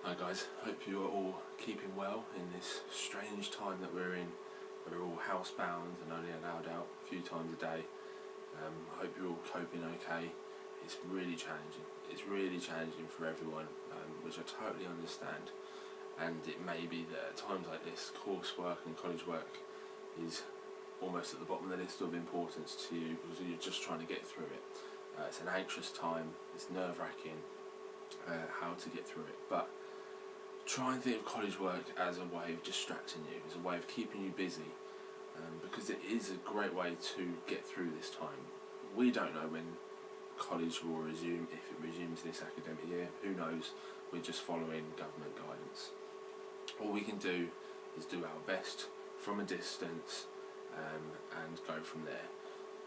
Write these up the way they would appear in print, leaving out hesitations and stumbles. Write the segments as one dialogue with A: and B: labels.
A: Hi guys, hope you are all keeping well in this strange time that we're in. We're all housebound and only allowed out a few times a day. I hope you're all coping okay. It's really challenging. It's really challenging for everyone, which I totally understand. And it may be that at times like this, coursework and college work is almost at the bottom of the list of importance to you because you're just trying to get through it. It's an anxious time, it's nerve-wracking how to get through it. But try and think of college work as a way of distracting you, as a way of keeping you busy, because it is a great way to get through this time. We don't know when college will resume, if it resumes this academic year, who knows, we're just following government guidance. All we can do is do our best from a distance and go from there.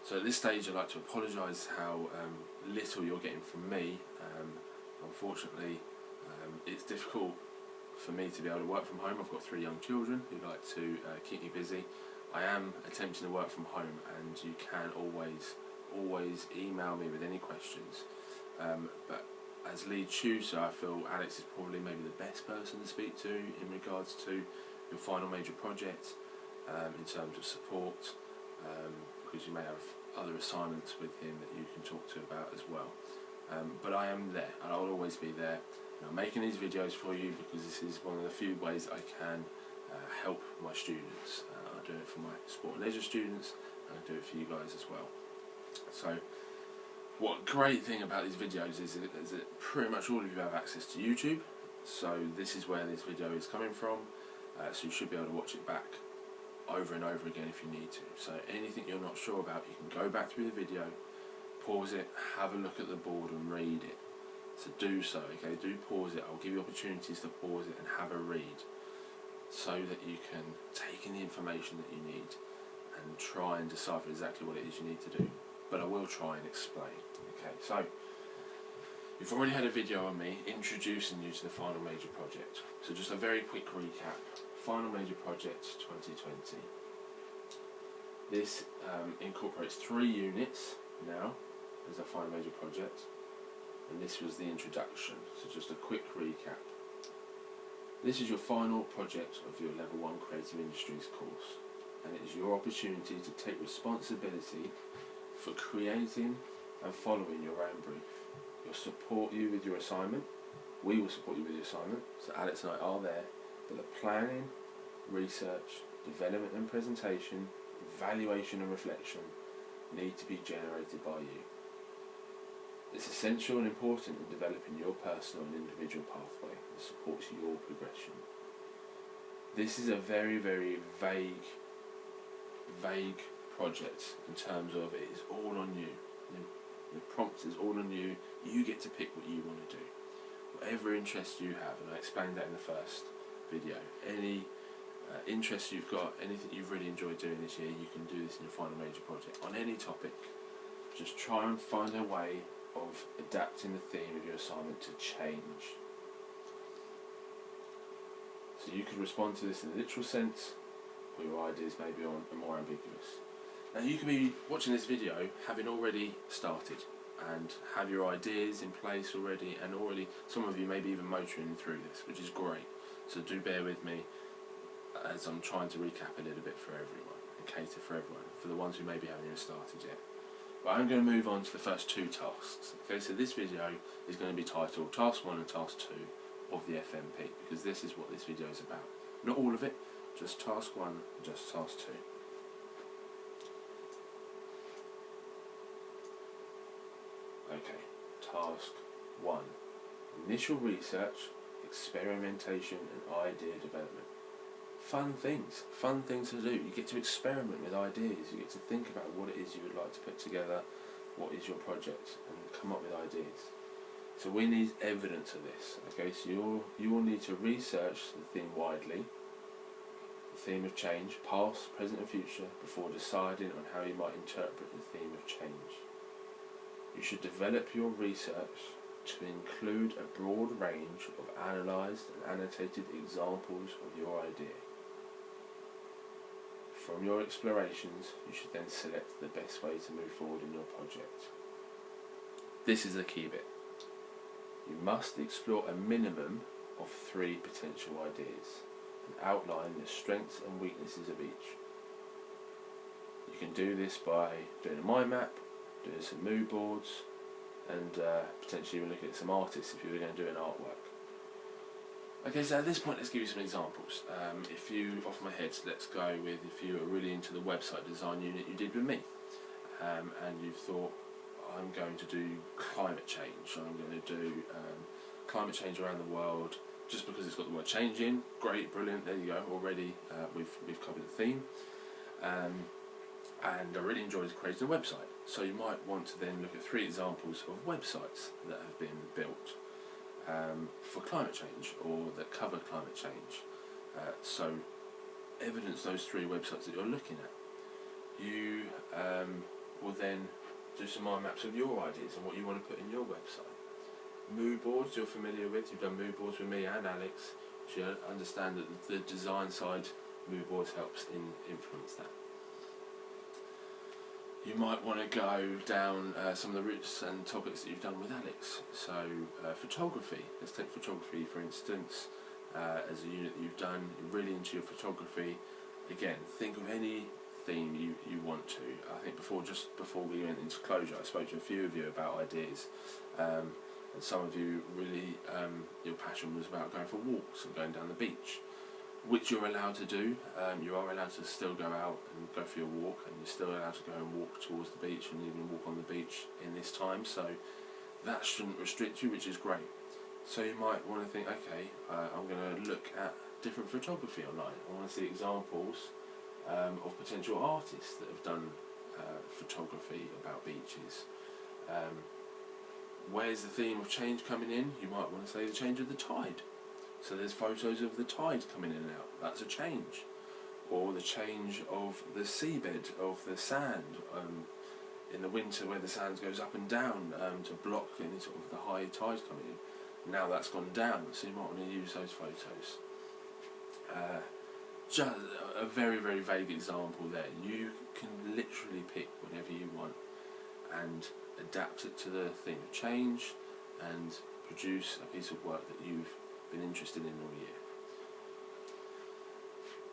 A: So at this stage I'd like to apologise how little you're getting from me. Unfortunately it's difficult for me to be able to work from home. I've got 3 young children who like to keep me busy. I am attempting to work from home, and you can always email me with any questions. But as lead tutor, I feel Alex is probably maybe the best person to speak to in regards to your final major project, in terms of support, because you may have other assignments with him that you can talk to about as well. But I am there, and I'll always be there. I'm making these videos for you because this is one of the few ways I can help my students. I do it for my sport and leisure students, and I do it for you guys as well. So what great thing about these videos is that pretty much all of you have access to YouTube. So this is where this video is coming from, so you should be able to watch it back over and over again if you need to. So anything you're not sure about, you can go back through the video, pause it, have a look at the board and read it. So do so, okay, do pause it. I'll give you opportunities to pause it and have a read so that you can take in the information that you need and try and decipher exactly what it is you need to do. But I will try and explain. Okay, so you've already had a video on me introducing you to the final major project. So just a very quick recap. Final major project 2020. This incorporates 3 units now as a final major project. And this was the introduction, so just a quick recap. This is your final project of your Level 1 Creative Industries course, and it is your opportunity to take responsibility for creating and following your own brief. We'll support you with your assignment. We will support you with your assignment, so Alex and I are there, but the planning, research, development and presentation, evaluation and reflection need to be generated by you. It's essential and important in developing your personal and individual pathway that supports your progression. This is a very, very vague project in terms of it is all on you. The prompt is all on you. You get to pick what you want to do. Whatever interest you have, and I explained that in the first video. Any interest you've got, anything you've really enjoyed doing this year, you can do this in your final major project on any topic. Just try and find a way of adapting the theme of your assignment to change. So you could respond to this in a literal sense, or your ideas may be more ambiguous. Now you can be watching this video having already started and have your ideas in place already, and already some of you may be even motoring through this, which is great. So do bear with me as I'm trying to recap a little bit for everyone and cater for everyone, for the ones who maybe haven't even started yet. But I'm going to move on to the first 2 tasks. Okay, so this video is going to be titled Task 1 and Task 2 of the FMP, because this is what this video is about. Not all of it, just Task 1 and just Task 2. Okay, Task 1. Initial research, experimentation and idea development. Fun things to do. You get to experiment with ideas, you get to think about what it is you would like to put together, what is your project, and come up with ideas. So we need evidence of this. Okay, so you will need to research the theme widely, the theme of change, past, present and future, before deciding on how you might interpret the theme of change. You should develop your research to include a broad range of analysed and annotated examples of your idea. From your explorations, you should then select the best way to move forward in your project. This is the key bit. You must explore a minimum of 3 potential ideas and outline the strengths and weaknesses of each. You can do this by doing a mind map, doing some mood boards, and potentially even looking at some artists if you were going to do an artwork. Okay, so at this point let's give you some examples. If you, off my head, let's go with if you were really into the website design unit you did with me, and you thought, I'm going to do climate change, I'm going to do climate change around the world, just because it's got the word change in. Great, brilliant, there you go, already we've covered the theme. And I really enjoyed creating a website. So you might want to then look at 3 examples of websites that have been built for climate change, or that cover climate change. So evidence those 3 websites that you're looking at. You will then do some mind maps of your ideas and what you want to put in your website. Mood boards you're familiar with, you've done mood boards with me and Alex, so you understand that the design side, mood boards helps influence that. You might want to go down some of the routes and topics that you've done with Alex. So photography, let's take photography for instance, as a unit that you've done, you're really into your photography. Again, think of any theme you want to. I think before we went into closure, I spoke to a few of you about ideas, and some of you really, your passion was about going for walks and going down the beach, which you're allowed to do. You are allowed to still go out and go for your walk, and you're still allowed to go and walk towards the beach and even walk on the beach in this time, so that shouldn't restrict you, which is great. So you might want to think, okay, I'm going to look at different photography online. I want to see examples of potential artists that have done photography about beaches. Where's the theme of change coming in? You might want to say the change of the tide. So there's photos of the tide coming in and out. That's a change. Or the change of the seabed, of the sand. In the winter where the sand goes up and down to block any sort of the high tide coming in. Now that's gone down, so you might want to use those photos. Just a very, very vague example there. You can literally pick whatever you want and adapt it to the theme of change and produce a piece of work that you've been interested in all year.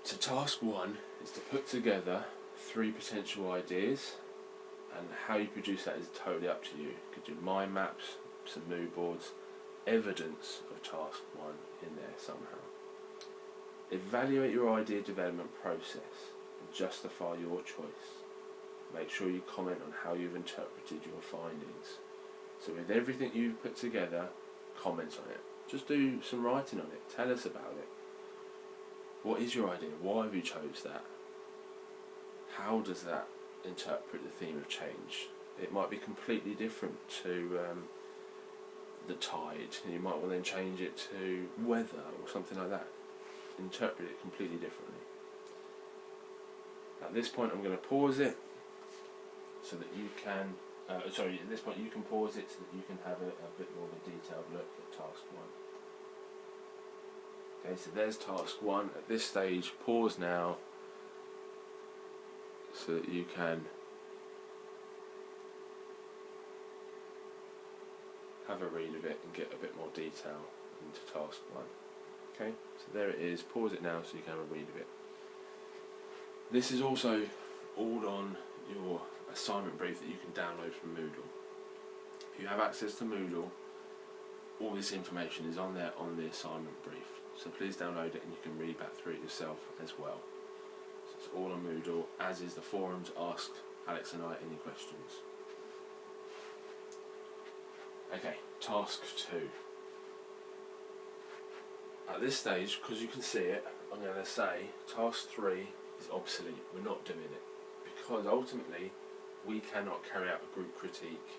A: So task 1 is to put together 3 potential ideas, and how you produce that is totally up to you. You could do mind maps, some mood boards, evidence of task 1 in there somehow. Evaluate your idea development process and justify your choice. Make sure you comment on how you've interpreted your findings. So with everything you've put together, comment on it. Just do some writing on it. Tell us about it. What is your idea? Why have you chose that? How does that interpret the theme of change? It might be completely different to the tide, and you might want to then change it to weather or something like that. Interpret it completely differently. At this point I'm going to pause it so that you can, at this point you can pause it so that you can have a bit more of a detailed look at task 1. Okay, so there's task 1. At this stage, pause now so that you can have a read of it and get a bit more detail into task 1. Okay, so there it is. Pause it now so you can have a read of it. This is also all on your assignment brief that you can download from Moodle. If you have access to Moodle, all this information is on there on the assignment brief. So please download it and you can read back through it yourself as well. So it's all on Moodle, as is the forum to ask Alex and I any questions. Okay, task 2. At this stage, because you can see it, I'm going to say task 3 is obsolete. We're not doing it. Because ultimately, we cannot carry out a group critique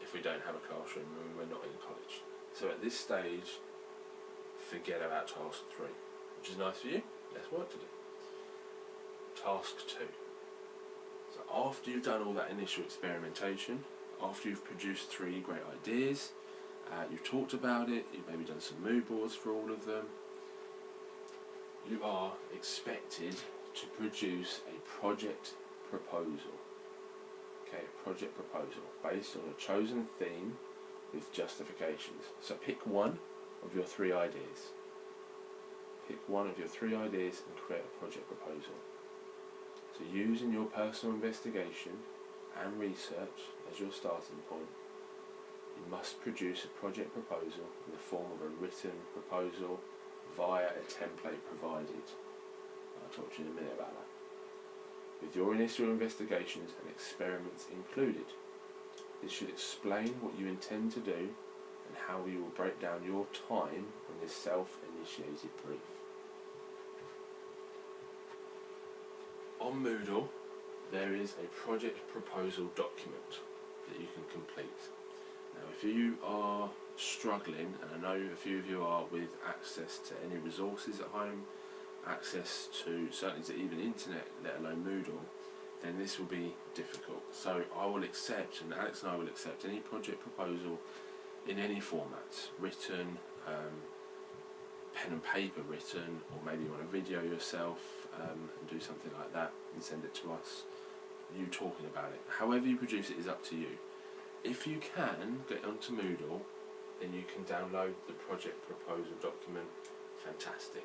A: if we don't have a classroom and we're not in college. So at this stage, forget about task 3. Which is nice for you, less work to do. Task 2. So after you've done all that initial experimentation, after you've produced 3 great ideas, you've talked about it, you've maybe done some mood boards for all of them, you are expected to produce a project proposal. Okay, a project proposal based on a chosen theme with justifications. So pick one of your 3 ideas. Pick one of your 3 ideas and create a project proposal. So using your personal investigation and research as your starting point, you must produce a project proposal in the form of a written proposal via a template provided. I'll talk to you in a minute about that. With your initial investigations and experiments included. This should explain what you intend to do and how you will break down your time on this self-initiated brief. On Moodle, there is a project proposal document that you can complete. Now, if you are struggling, and I know a few of you are, with access to any resources at home, access to certainly to even internet, let alone Moodle, then this will be difficult. So I will accept, and Alex and I will accept, any project proposal in any format, written, pen and paper written, or maybe you want to video yourself and do something like that and send it to us, you talking about it. However you produce it is up to you. If you can get onto Moodle, then you can download the project proposal document. Fantastic.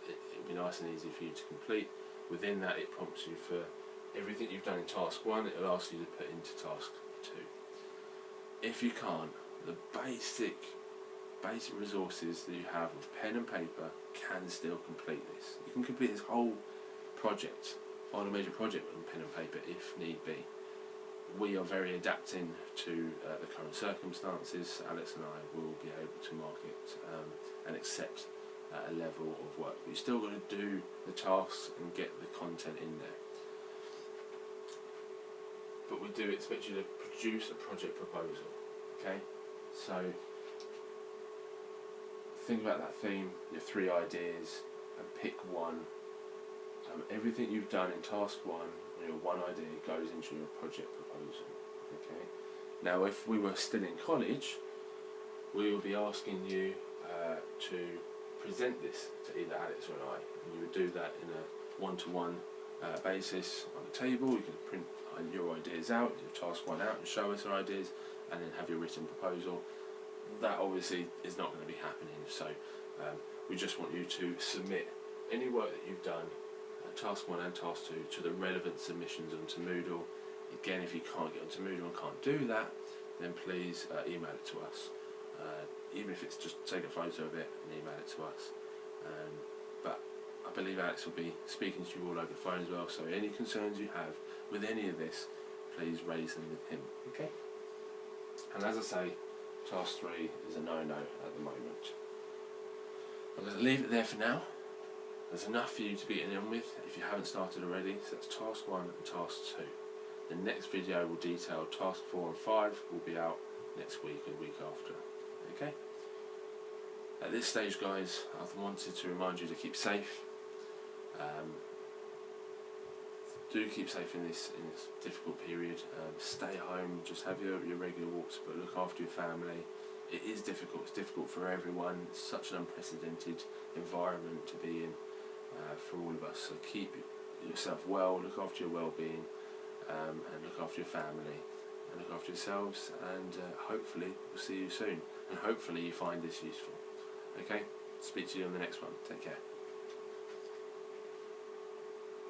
A: It'll be nice and easy for you to complete. Within that, it prompts you for everything you've done in task 1, it'll ask you to put into task 2. If you can't, the basic resources that you have with pen and paper can still complete this. You can complete this whole project, final major project, with pen and paper if need be. We are very adapting to the current circumstances. Alex and I will be able to market and accept a level of work. But you still got to do the tasks and get the content in there. But we do expect you to produce a project proposal. Okay, so think about that theme, your 3 ideas, and pick one. Everything you've done in task 1, your 1 idea, goes into your project proposal. Okay. Now, if we were still in college, we will be asking you to present this to either Alex or I, and you would do that in a one-to-one basis on the table. You can print your ideas out, your task 1 out, and show us our ideas, and then have your written proposal. That obviously is not going to be happening, so we just want you to submit any work that you've done, task 1 and task 2, to the relevant submissions onto Moodle. Again, if you can't get onto Moodle and can't do that, then please email it to us. Even if it's just take a photo of it and email it to us. But I believe Alex will be speaking to you all over the phone as well, so any concerns you have with any of this, please raise them with him. Okay? And as I say, task 3 is a no-no at the moment. I'm going to leave it there for now. There's enough for you to be in with if you haven't started already. So that's task 1 and task 2. The next video will detail task 4 and 5 will be out next week or week after. Okay? At this stage, guys, I wanted to remind you to keep safe. Do keep safe in this difficult period. Stay home, just have your regular walks, but look after your family. It is difficult. It's difficult for everyone. It's such an unprecedented environment to be in for all of us. So keep yourself well, look after your well-being, and look after your family, and look after yourselves. And hopefully we'll see you soon. And hopefully you find this useful. Okay? Speak to you on the next one. Take care.